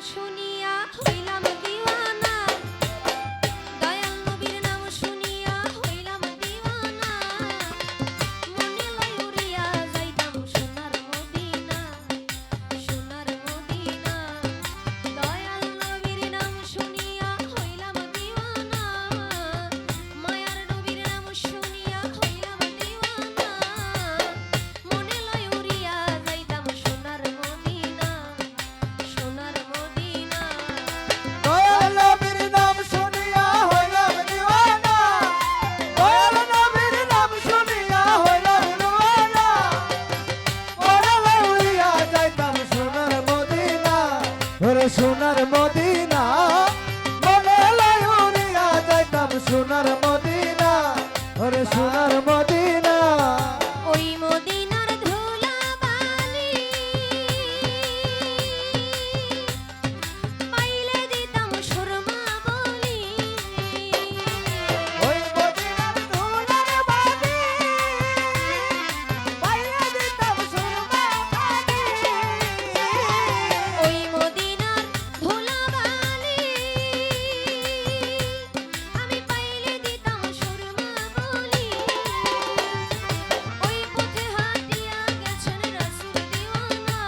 শুনিয়া হইলাম দিওয়ানা, দয়াল নবীর নাম শুনিয়া হইলাম দিওয়ানা, মনে লয় উড়িয়া যাইতাম সোনার মদিনা, সোনার মদিনা। দয়াল নবীর নাম শুনিয়া হইলাম দিওয়ানা, মায়ার নবীর নাম শুনিয়া হইলাম দিওয়ানা, মনে লয় উড়িয়া যাইতাম সোনার মদিনা, সোনার মদিনা। দয়াল নবীর নাম শুনিয়া হইলাম দিওয়ানা, দয়াল নবীর নাম শুনিয়া হইলাম দিওয়ানা, মনে লয় উড়িয়া যাইতাম সোনার মদিনা, ওরে সোনার মদিনা, মনে লয় উড়িয়া যাইতাম সোনার মদিনা, ওরে সোনার মদিনা। ওই মদিনার ধুলাবালি পাইলে দিতাম সুরমা বলি, ওই মদিনার ধুলার বালি পাইয়া দিতাম সুরমা বালি। ওই মদিনার ধুলাবালি আমি পাইলে দিতাম সুরমা বলি। ওই পথে হাঁটিয়া গেছেন রাসূল দিওয়ানা,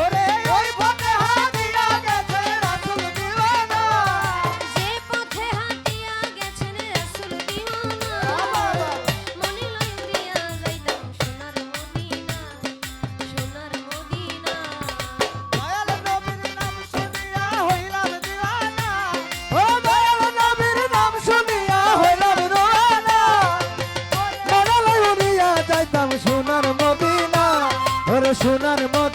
ওরে ওই পথে হাঁটিয়া গেছে রাসূল দিওয়ানা, যে পথে হাঁটিয়া গেছেন রাসূল দিওয়ানা, মনে লয় উড়িয়া যাইতাম সোনার মদিনা, সোনার মদিনা। দয়াল নবীর নাম শুনিয়া হইলাম দিওয়ানা, ও দয়াল নবীর নাম শুনিয়া হইলাম দিওয়ানা, মনে লয় উড়িয়া যাইতাম সোনার মদিনা, ওরে সোনার মদিনা।